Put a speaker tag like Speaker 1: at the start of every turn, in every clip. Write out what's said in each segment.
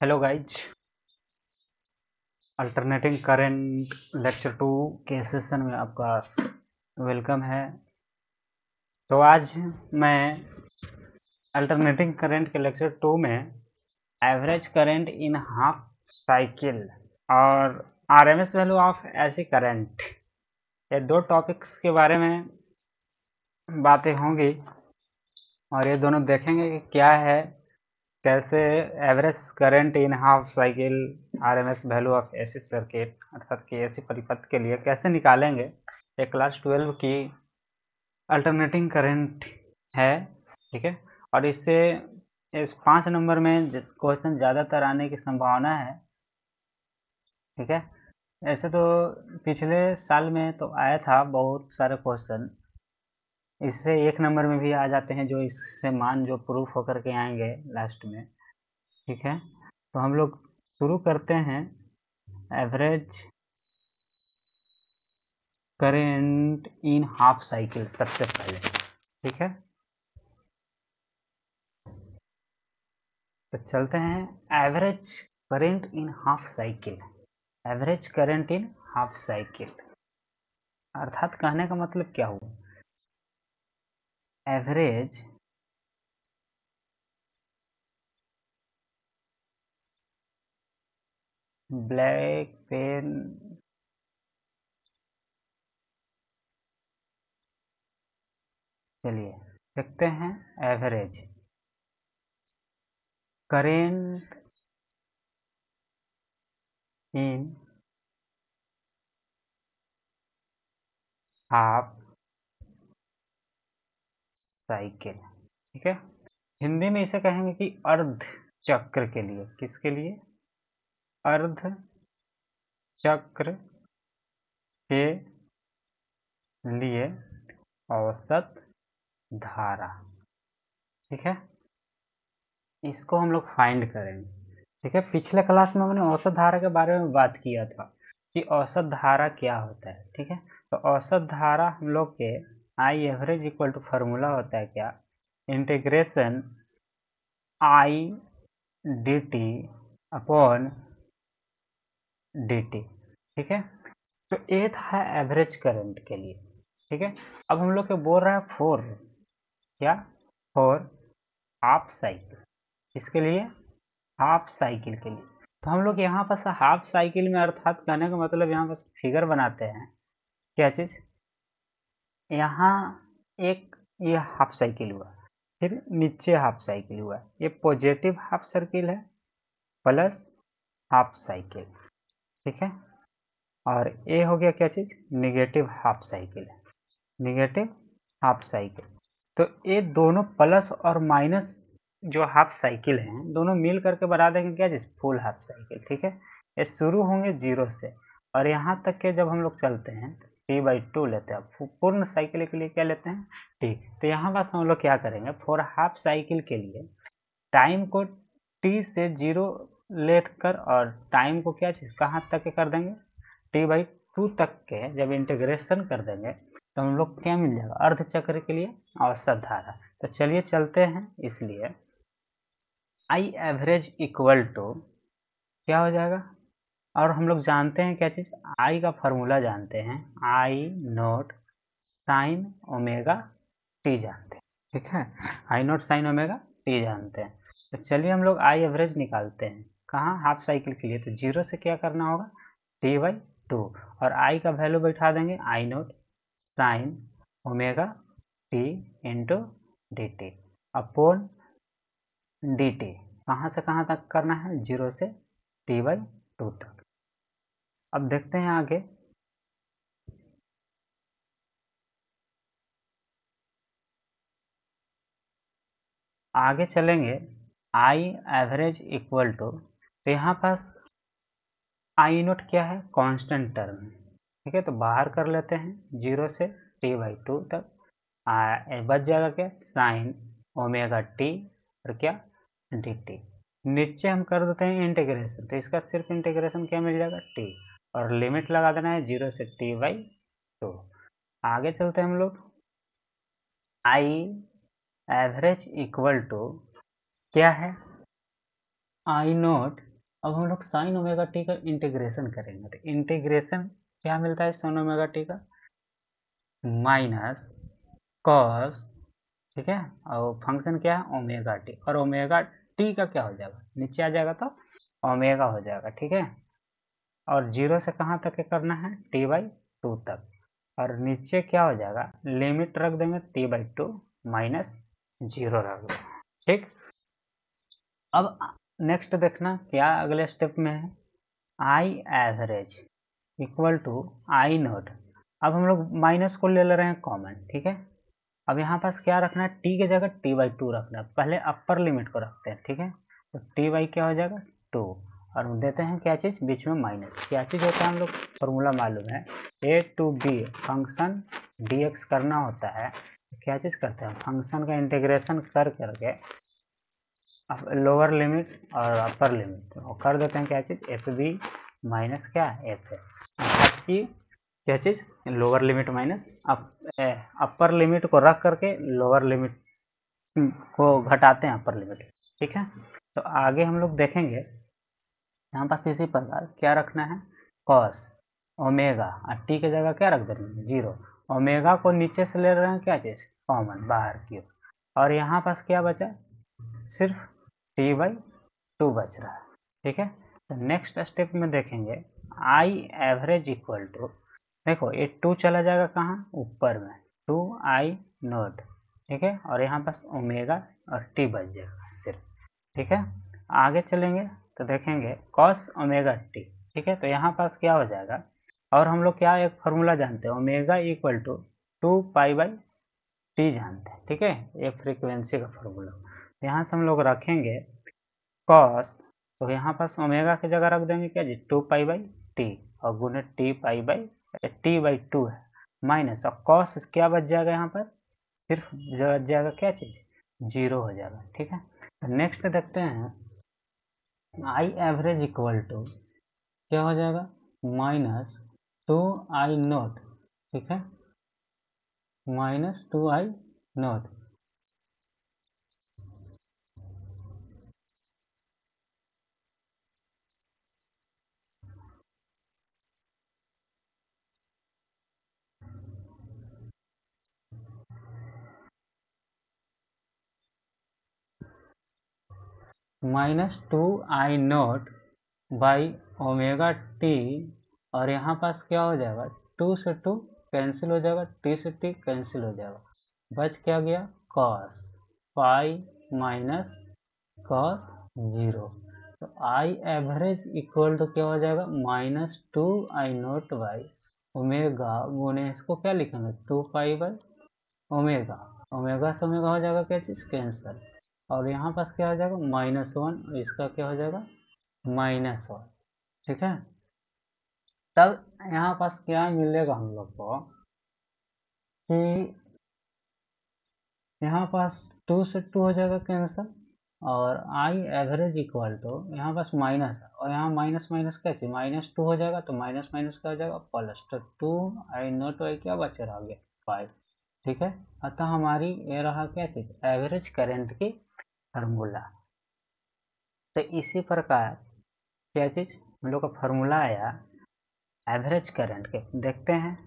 Speaker 1: Hello guys, alternating current lecture 2 के session में आपका वेलकम है। तो आज मैं अल्टरनेटिंग करंट के लेक्चर 2 में average current in half cycle और RMS value of AC current, ये दो टॉपिक्स के बारे में बातें होंगी और ये दोनों देखेंगे कि क्या है, कैसे average current in half cycle RMS value of AC circuit अर्थात कि एसी परिपथ के लिए कैसे निकालेंगे। ये क्लास 12 की अल्टरनेटिंग करंट है, ठीक है। और इससे इस 5 नंबर में क्वेश्चन ज़्यादातर आने की संभावना है, ठीक है। ऐसे तो पिछले साल में तो आया था बहुत सारे क्वेश्चन, इससे 1 नंबर में भी आ जाते हैं, जो इससे मान जो प्रूफ होकर के आएंगे लास्ट में, ठीक है। तो हम लोग शुरू करते हैं average current in half cycle सबसे पहले, ठीक है। तो चलते हैं average current in half cycle. Average current in half cycle अर्थात कहने का मतलब क्या हुआ, एवरेज ब्लैक पेन चलिए देखते हैं average current in half cycle, ठीक है। हिंदी में इसे कहेंगे कि अर्ध चक्र के लिए, किसके लिए, अर्ध चक्र के लिए औसत धारा, ठीक है। इसको हम लोग फाइंड करेंगे, ठीक है। पिछले क्लास में हमने औसत धारा के बारे में बात किया था कि औसत धारा क्या होता है, ठीक है। तो औसत धारा हम लोग के I average equal to formula होता है क्या, integration I d t upon d t, ठीक है। तो ये था एवरेज करंट के लिए, ठीक है। अब हम लोग के बोल रहा है फॉर क्या, फॉर हाफ साइकिल, इसके लिए हाफ साइकिल के लिए। तो हम लोग यहाँ पर हाफ साइकिल में अर्थात कहने का मतलब यहाँ पर फिगर बनाते हैं, क्या चीज़, यहाँ एक ये हाफ साइकिल हुआ, फिर नीचे हाफ साइकिल हुआ, ये पॉजिटिव हाफ सर्किल है प्लस हाफ साइकिल, ठीक है। और ये हो गया क्या चीज़, निगेटिव हाफ साइकिल है, निगेटिव हाफ साइकिल। तो ये दोनों प्लस और माइनस जो हाफ साइकिल हैं दोनों मिल करके बना देंगे क्या चीज़, फुल हाफ साइकिल, ठीक है। ये शुरू होंगे 0 से और यहाँ तक के जब हम लोग चलते हैं T/2 लेते हैं, पूर्ण साइकिल के लिए क्या लेते हैं, T। तो यहाँ बस हम लोग क्या करेंगे, फॉर हाफ साइकिल के लिए टाइम को T से 0 लेकर और टाइम को क्या चीज़ कहाँ तक के कर देंगे, T/2 तक के जब इंटीग्रेशन कर देंगे तो हम लोग क्या मिल जाएगा, अर्ध चक्र के लिए औसत धारा। तो चलिए चलते हैं, इसलिए आई एवरेज इक्वल टू क्या हो जाएगा, और हम लोग जानते हैं क्या चीज़, आई का फॉर्मूला जानते हैं, आई नॉट साइन ओमेगा टी जानते हैं, ठीक है। आई नॉट साइन ओमेगा टी जानते हैं। तो चलिए हम लोग आई एवरेज निकालते हैं, कहाँ, हाफ साइकिल के लिए। तो 0 से क्या करना होगा, T/2 और आई का वैल्यू बैठा देंगे I naught sine omega t into d t upon d t. कहाँ से कहाँ तक करना है, 0 से T/2 तक। अब देखते हैं आगे, आगे चलेंगे, आई एवरेज इक्वल टू, तो यहाँ पास आई नोट क्या है, कांस्टेंट टर्म है, ठीक है। तो बाहर कर लेते हैं 0 से T/2 तक, बच जाएगा क्या, साइन ओमेगा टी और क्या, डी टी। नीचे हम कर देते हैं इंटीग्रेशन, तो इसका सिर्फ इंटीग्रेशन क्या मिल जाएगा, टी, और लिमिट लगा देना है 0 से T/2। आगे चलते हैं हम लोग, आई एवरेज इक्वल टू क्या है, आई नोट अब हम लोग साइन ओमेगा टी का इंटीग्रेशन करेंगे, तो इंटीग्रेशन क्या मिलता है साइन ओमेगा टी का, माइनस कॉस, ठीक है, और फंक्शन क्या है ओमेगा टी, और ओमेगा टी का क्या हो जाएगा, नीचे आ जाएगा तो ओमेगा हो जाएगा, ठीक है। और 0 से कहाँ तक के करना है, t/2 तक, और नीचे क्या हो जाएगा, लिमिट रख देंगे t/2 माइनस 0 रख देंगे, ठीक। अब नेक्स्ट देखना क्या अगले स्टेप में है, I average equal to I naught. अब हम लोग माइनस को ले रहे हैं कॉमन, ठीक है। अब यहाँ पास क्या रखना है, टी की जगह t/2 रखना है, पहले अपर लिमिट को रखते हैं, ठीक है। तो t क्या हो जाएगा 2, और देते हैं क्या चीज़ बीच में माइनस, क्या चीज़ होता है हम लोग फॉर्मूला मालूम है, a to b function dx करना होता है, क्या चीज़ करते हैं फंक्शन का इंटीग्रेशन कर करके लोअर लिमिट और अपर लिमिट और कर देते हैं क्या चीज़ एफ बी माइनस क्या एफ है, क्या चीज़ lower limit minus upper limit को रख करके लोअर लिमिट को घटाते हैं अपर लिमिट, ठीक है। तो आगे हम लोग देखेंगे यहाँ पास इसी प्रकार क्या रखना है, कॉस ओमेगा और टी की जगह क्या रख दे रहे हैं 0, ओमेगा को नीचे से ले रहे हैं क्या चीज़ कॉमन बाहर की, और यहाँ पास क्या बचा सिर्फ t/2 बच रहा है, ठीक है। तो नेक्स्ट स्टेप में देखेंगे आई एवरेज इक्वल टू, देखो ये 2 चला जाएगा कहाँ ऊपर में 2i0, ठीक है, और यहाँ पास ओमेगा और t बच जाएगा सिर्फ, ठीक है। आगे चलेंगे तो देखेंगे कॉस ओमेगा टी, ठीक है। तो यहाँ पास क्या हो जाएगा, और हम लोग क्या एक फार्मूला जानते हैं ओमेगा इक्वल टू 2π/t जानते हैं, ठीक है, ये फ्रीक्वेंसी का फार्मूला। यहाँ से हम लोग रखेंगे कॉस, तो यहाँ पास ओमेगा की जगह रख देंगे क्या जी 2π/t और गुने t/2 है माइनस, और कॉस क्या बच जाएगा यहाँ पर सिर्फ बच जाएगा क्या चीज़ 0 हो जाएगा, ठीक है। तो नेक्स्ट देखते हैं आई एवरेज इक्वल टू क्या हो जाएगा -2i0, ठीक है, -2i0 -2i0 by omega T, और यहाँ पास क्या हो जाएगा 2 से 2 कैंसिल हो जाएगा, t से t कैंसिल हो जाएगा, बच क्या गया कॉस पाई माइनस कॉस 0। तो आई एवरेज इक्वल टू क्या हो जाएगा -2i0 बाई ओमेगा गुने इसको क्या लिखेंगे 2π/ओमेगा, ओमेगा से ओमेगा हो जाएगा क्या चीज़ कैंसल, और यहाँ पास क्या हो जाएगा -1, इसका क्या हो जाएगा -1, ठीक है। तब यहाँ पास क्या मिलेगा हम लोग को कि यहाँ पास 2 से 2 हो जाएगा कैंसल, और आई एवरेज इक्वल टू यहाँ पास माइनस है और यहाँ माइनस माइनस क्या चाहिए -2 हो जाएगा, तो माइनस माइनस क्या हो जाएगा प्लस, तो 2i0 क्या बच रहा आगे 5, ठीक है। अतः हमारी ये रहा क्या चीज़ एवरेज करंट की फार्मूला। तो इसी प्रकार क्या चीज़ हम लोग का फार्मूला आया एवरेज करंट के, देखते हैं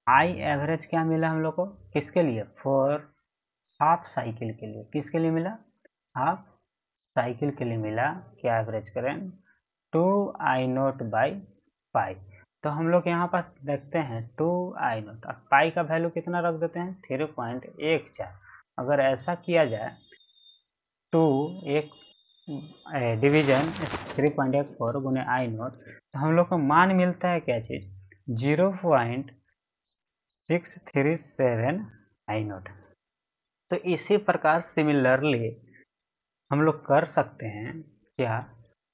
Speaker 1: आई एवरेज क्या मिला हम लोग को किसके लिए फॉर हाफ साइकिल के लिए, किसके लिए मिला हाफ साइकिल के लिए मिला क्या एवरेज करंट 2i0/पाई। तो हम लोग यहाँ पास देखते हैं 2i0 और पाई का वैल्यू कितना रख देते हैं 3.14। अगर ऐसा किया जाए 2 एक डिवीजन 3.84 गुने i0, तो हम लोग को मान मिलता है क्या चीज़ 0.637 i0। तो इसी प्रकार सिमिलरली हम लोग कर सकते हैं, क्या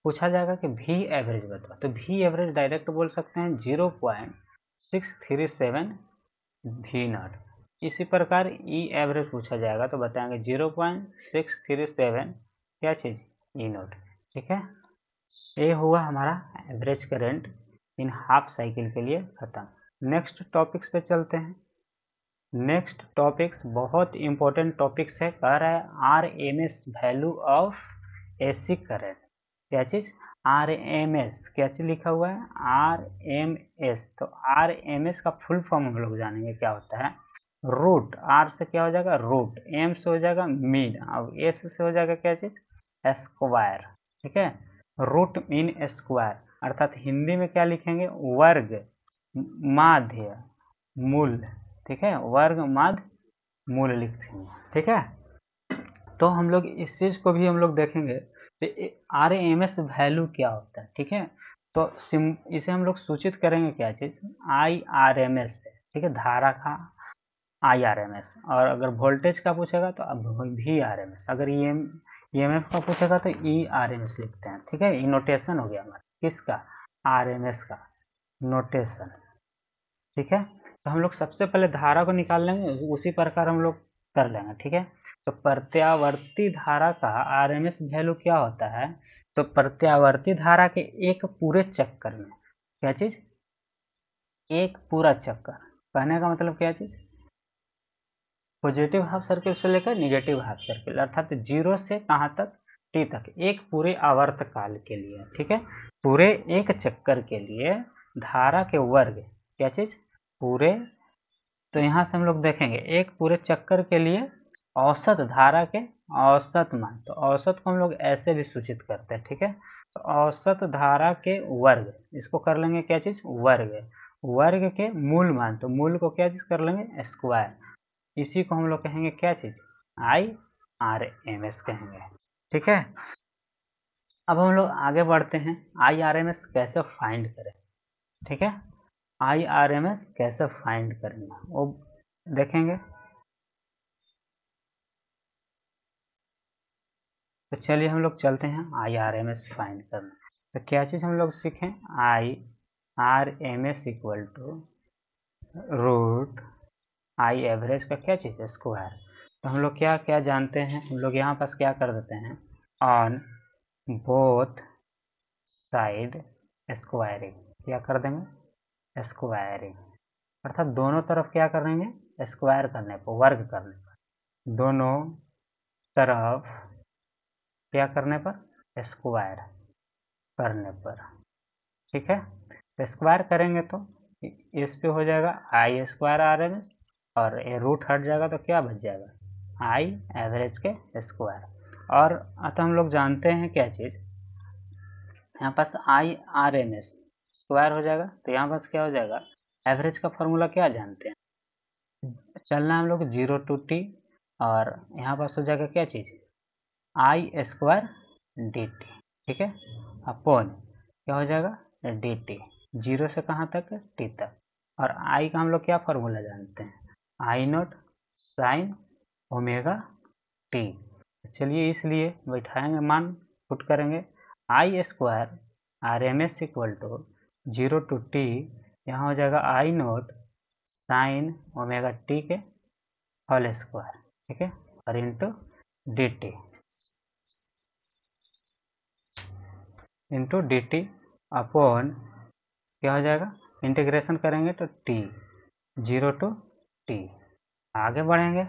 Speaker 1: पूछा जाएगा कि भी एवरेज बताओ, तो भी एवरेज डायरेक्ट बोल सकते हैं 0.637 v0। इसी प्रकार ई एवरेज पूछा जाएगा तो बताएंगे 0.637 क्या चीज़ E0, ठीक है। ये हुआ हमारा average current in half cycle के लिए खत्म। नेक्स्ट टॉपिक्स पे चलते हैं। नेक्स्ट टॉपिक्स बहुत इंपॉर्टेंट टॉपिक्स है, कह रहा है RMS value of AC current. क्या चीज़, RMS, क्या चीज़ लिखा हुआ है, RMS। तो RMS का फुल फॉर्म हम लोग जानेंगे क्या होता है। रूट, R से क्या हो जाएगा रूट, M से हो जाएगा मीन, अब S से हो जाएगा क्या चीज़, स्क्वायर। ठीक है, रूट मीन स्क्वायर, अर्थात हिंदी में क्या लिखेंगे, वर्ग माध्य मूल। ठीक है, वर्ग माध्य मूल लिखेंगे। ठीक है, तो हम लोग इस चीज़ को भी हम लोग देखेंगे तो RMS वैल्यू क्या होता है। ठीक है, तो इसे हम लोग सूचित करेंगे क्या चीज़, IRMS से। ठीक है, धारा का IRMS, और अगर वोल्टेज का पूछेगा तो अब VRMS, अगर EMF का पूछेगा तो ERMS लिखते हैं। ठीक है, ये नोटेशन हो गया हमारा किसका, RMS का नोटेशन। ठीक है, तो हम लोग सबसे पहले धारा को निकाल लेंगे, उसी प्रकार हम लोग कर लेंगे। ठीक है, तो प्रत्यावर्ती धारा का RMS वैल्यू क्या होता है, तो प्रत्यावर्ती धारा के एक पूरे चक्कर में, क्या चीज़, एक पूरा चक्कर, कहने का मतलब क्या चीज़, पॉजिटिव हाफ सर्किल से लेकर निगेटिव हाफ सर्किल, अर्थात 0 से कहाँ तक, T तक, एक पूरे आवर्त काल के लिए। ठीक है, पूरे एक चक्कर के लिए धारा के वर्ग, क्या चीज़, पूरे, तो यहाँ से हम लोग देखेंगे एक पूरे चक्कर के लिए औसत धारा के औसत मान, तो औसत को हम लोग ऐसे भी सूचित करते हैं। ठीक है, तो औसत धारा के वर्ग, इसको कर लेंगे क्या चीज़, वर्ग, वर्ग के मूल मान, तो मूल को क्या चीज़ कर लेंगे, स्क्वायर, इसी को हम लोग कहेंगे क्या चीज़, IRMS कहेंगे। ठीक है, अब हम लोग आगे बढ़ते हैं, IRMS कैसे फाइंड करें। ठीक है, IRMS कैसे फाइंड करेंगे वो देखेंगे। तो चलिए हम लोग चलते हैं IRMS फाइंड करने। तो क्या चीज़ हम लोग सीखें, IRMS equal to root I average का क्या चीज़ है, स्क्वायर। तो हम लोग क्या क्या जानते हैं, हम लोग यहाँ पास क्या कर देते हैं, ऑन बोथ साइड स्क्वायरिंग, क्या कर देंगे, स्क्वायरिंग, अर्थात दोनों तरफ क्या करेंगे, स्क्वायर करने पर, वर्ग करने पर, दोनों तरफ क्या करने पर, स्क्वायर करने पर। ठीक है, तो स्क्वायर करेंगे तो इस पे हो जाएगा I स्क्वायर RMS, और ये रूट हट जाएगा तो क्या बच जाएगा, I एवरेज के स्क्वायर। और अतः हम लोग जानते हैं क्या चीज़, यहाँ पास IRMS स्क्वायर हो जाएगा, तो यहाँ पास क्या हो जाएगा, एवरेज का फॉर्मूला क्या जानते हैं, चलना हम लोग 0 to T, और यहाँ पास हो जाएगा क्या चीज़, I स्क्वायर DT। ठीक है, अपॉन क्या हो जाएगा, DT, 0 से कहाँ तक, T तक, और I का हम लोग क्या फार्मूला जानते हैं, I0 साइन ओमेगा T। चलिए इसलिए बैठाएंगे, मान पुट करेंगे, I square RMS equal to 0 to T, यहाँ हो जाएगा I0 साइन ओमेगा T के होल स्क्वायर। ठीक है, और इंटू DT अपॉन क्या हो जाएगा, इंटीग्रेशन करेंगे तो T, 0 to T, आगे बढ़ेंगे,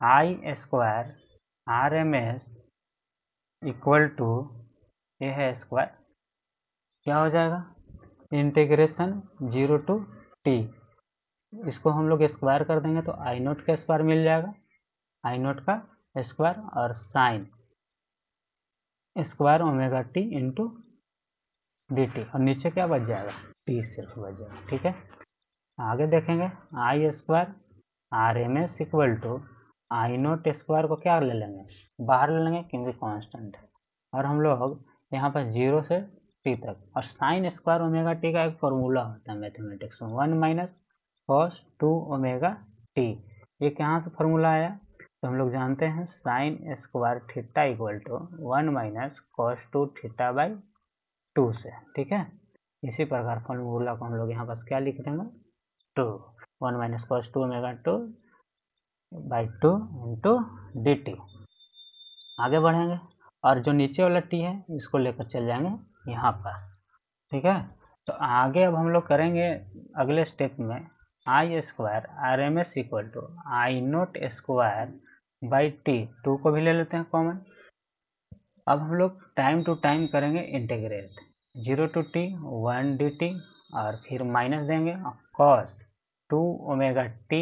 Speaker 1: I square RMS equal to ये है स्क्वायर, क्या हो जाएगा, इंटीग्रेशन 0 to T, इसको हम लोग स्क्वायर कर देंगे तो I0 का स्क्वायर मिल जाएगा, I0 का स्क्वायर और sine square omega T into DT, और नीचे क्या बच जाएगा, T सिर्फ बच जाएगा। ठीक है, आगे देखेंगे, I square RMS equal to I0 square को क्या ले लेंगे, बाहर ले लेंगे क्योंकि कांस्टेंट है, और हम लोग यहाँ पर 0 से T तक, और साइन स्क्वायर ओमेगा T का एक फॉर्मूला होता है मैथमेटिक्स में, 1 माइनस cos 2 ओमेगा T, ये कहाँ से फॉर्मूला आया, तो हम लोग जानते हैं sine square theta equal to 1 minus cos 2 theta by 2 से। ठीक है, इसी प्रकार फॉर्मूला को हम लोग यहाँ पास क्या लिख देंगे, 2 1 minus cos 2 omega 2 by 2 into DT। आगे बढ़ेंगे, और जो नीचे वाला T है इसको लेकर चल जाएंगे यहाँ पर। ठीक है, तो आगे अब हम लोग करेंगे अगले स्टेप में, I square RMS equal to I0 square by T, 2 को भी ले लेते हैं कॉमन, अब हम लोग टाइम टू टाइम करेंगे इंटीग्रेट, 0 to t 1 dt और फिर माइनस देंगे cos 2 omega t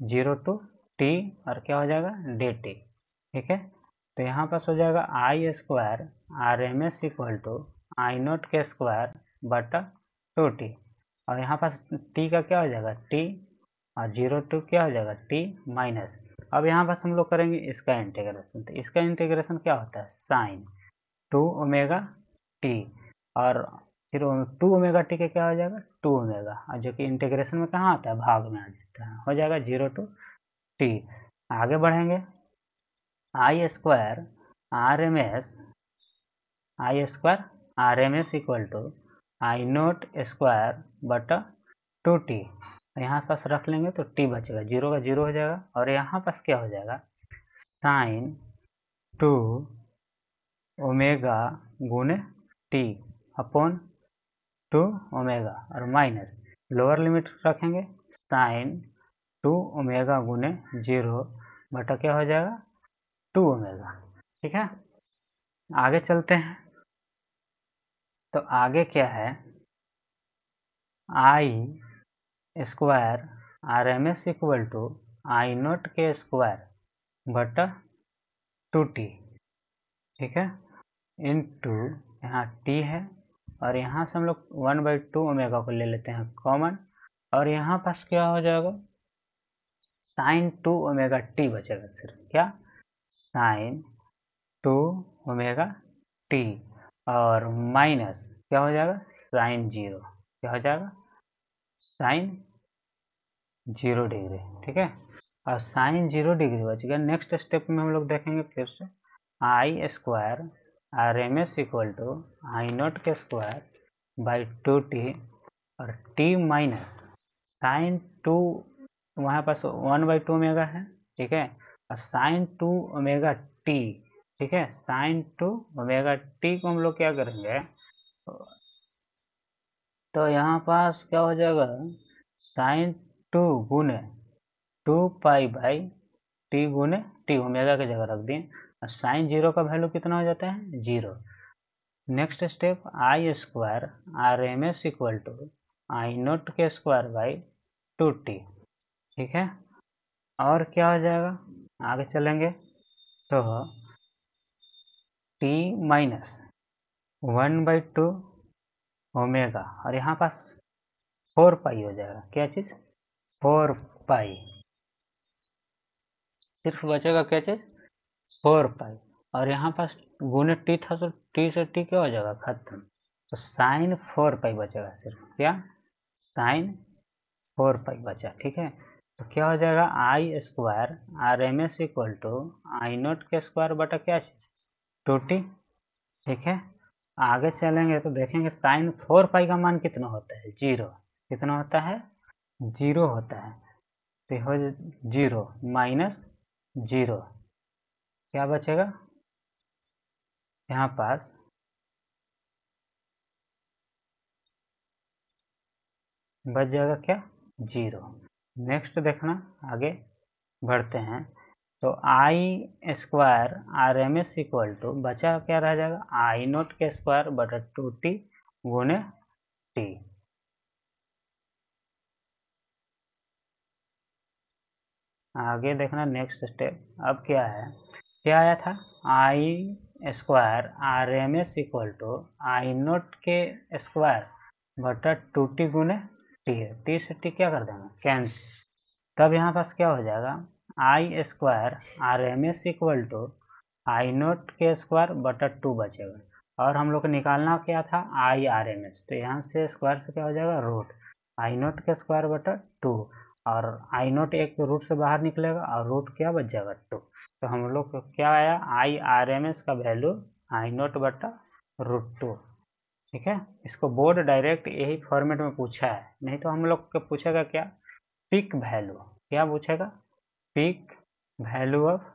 Speaker 1: 0 to t और क्या हो जाएगा dt। ठीक है, तो यहाँ पास हो जाएगा I square R M S equal to I naught के स्क्वायर बटा 2t और यहाँ पास t का क्या हो जाएगा t और 0 to क्या हो जाएगा t माइनस। अब यहाँ पास हम लोग करेंगे इसका इंटीग्रेशन, तो इसका इंटीग्रेशन क्या होता है साइन 2 ओमेगा टी और फिर 2 ओमेगा टी का क्या हो जाएगा 2 ओमेगा, और जो कि इंटीग्रेशन में कहाँ आता है भाग में आ जाता है, हो जाएगा 0 to t। आगे बढ़ेंगे I square R M S equal to I naught square बटा 2t, यहाँ पास रख लेंगे तो t बचेगा, 0 का 0 हो जाएगा और यहाँ पास क्या हो जाएगा साइन 2 ओमेगा गुने टी अपॉन 2 ओमेगा और माइनस लोअर लिमिट रखेंगे साइन 2 ओमेगा गुने 0 बटा क्या हो जाएगा 2 ओमेगा। ठीक है, आगे चलते हैं, तो आगे क्या है I square R M S equal to I naught के स्क्वायर बटा 2t। ठीक है, इंटू यहाँ t है और यहाँ से हम लोग 1/2 ओमेगा को ले लेते हैं कॉमन और यहाँ पास क्या हो जाएगा साइन 2 ओमेगा टी बचेगा सिर्फ, क्या साइन 2 ओमेगा टी और माइनस क्या हो जाएगा साइन 0, क्या हो जाएगा साइन 0 डिग्री। ठीक है, और साइन 0 डिग्री बच गया। नेक्स्ट स्टेप में हम लोग देखेंगे फिर से I square R M S equal to I naught के स्क्वायर बाई 2t और t माइनस साइन 2 वहाँ पास 1/2 ओमेगा है। ठीक है, और साइन 2 ओमेगा t। ठीक है, साइन 2 ओमेगा t को हम लोग क्या करेंगे तो यहाँ पास क्या हो जाएगा साइन 2 गुने 2 पाई बाई टी गुने टी, ओमेगा की जगह रख दिए और साइन 0 का वैल्यू कितना हो जाता है 0। Next step I square R M S equal to I naught के स्क्वायर बाई 2t। ठीक है, और क्या हो जाएगा आगे चलेंगे तो t माइनस 1/2 ओमेगा और यहाँ पास 4 पाई हो जाएगा, क्या चीज़ 4 पाई, सिर्फ बचेगा क्या चीज़ 4 पाई और यहाँ पास गुने टी था तो टी से टी क्या हो जाएगा खत्म, तो साइन 4 पाई बचेगा सिर्फ, क्या साइन 4 पाई बचा। ठीक है, तो क्या हो जाएगा I square R M S equal to I naught के स्क्वायर बटा क्या चीज़ 2t। ठीक है, आगे चलेंगे तो देखेंगे साइन 4 पाई का मान कितना होता है 0, कितना होता है 0 होता है, तो हो 0 माइनस 0 क्या बचेगा यहाँ पास बच जाएगा क्या 0। नेक्स्ट देखना आगे बढ़ते हैं, तो I square R M S equal to बचा क्या रह जाएगा आई नोट के स्क्वायर बटा 2t गुने t। आगे देखना नेक्स्ट स्टेप अब क्या है, क्या आया था I square R M S equal to I naught के स्क्वायर बटा 2t गुने टी है, टी से टी क्या कर देंगे कैंसिल, तब यहाँ पास क्या हो जाएगा I square R M S equal to I naught के स्क्वायर बटा 2 बचेगा और हम लोग को निकालना क्या था आई आर एम एस, तो यहाँ से स्क्वायर से क्या हो जाएगा रूट आई नोट के स्क्वायर बटा 2 और आई नोट एक रूट से बाहर निकलेगा और रूट क्या बच जाएगा 2, तो हम लोग को क्या आया आई आर एम एस का वैल्यू आई नोट बटा √2। ठीक है, इसको बोर्ड डायरेक्ट यही फॉर्मेट में पूछा है, नहीं तो हम लोग को पूछेगा क्या पीक वैल्यू, क्या पूछेगा peak value of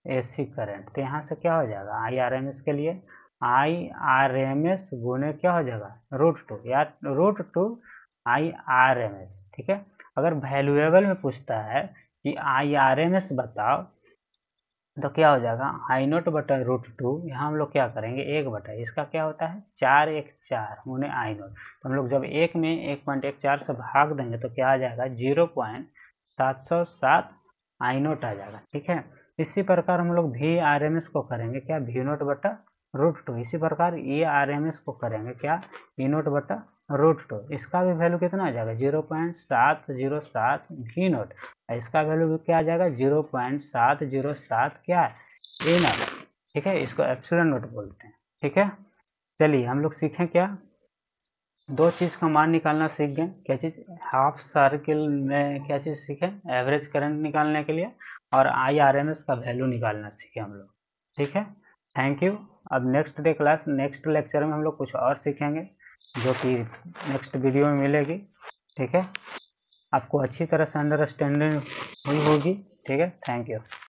Speaker 1: AC current, तो यहाँ से क्या हो जाएगा आई आर एम एस के लिए आई आर एम एस गुने क्या हो जाएगा √2 या √2 आई आर एम एस। ठीक है, अगर वैल्यूएबल में पूछता है कि आई आर एम एस बताओ तो क्या हो जाएगा आई नोट बटा रूट टू, यहाँ हम लोग क्या करेंगे 1 बटा, इसका क्या होता है 4 1 4 मुने आई नोट, तो हम लोग जब 1 में 1.14 से भाग देंगे तो क्या आ जाएगा 0.707 आई नोट आ जाएगा। ठीक है, इसी प्रकार हम लोग वी आर एम एस को करेंगे क्या वी नोट बटा रूट टू, इसी प्रकार ई आर एम एस को करेंगे क्या ई नोट बटा रूट टू, इसका भी वैल्यू कितना आ जाएगा 0.707 वी नोट, इसका वैल्यू क्या आ जाएगा 0.707 क्या ए नोट। ठीक है, इसको एप्सिलॉन नोट बोलते हैं। ठीक है, चलिए हम लोग सीखें क्या, दो चीज़ का मान निकालना सीख गए, क्या चीज़ हाफ सर्किल में क्या चीज़ सीखे एवरेज करंट निकालने के लिए, और आई आर एम एस का वैल्यू निकालना सीखे हम लोग। ठीक है, थैंक यू। अब next day class next lecture में हम लोग कुछ और सीखेंगे जो कि नेक्स्ट वीडियो में मिलेगी। ठीक है, आपको अच्छी तरह से अंडरस्टैंडिंग हुई होगी। ठीक है, थैंक यू।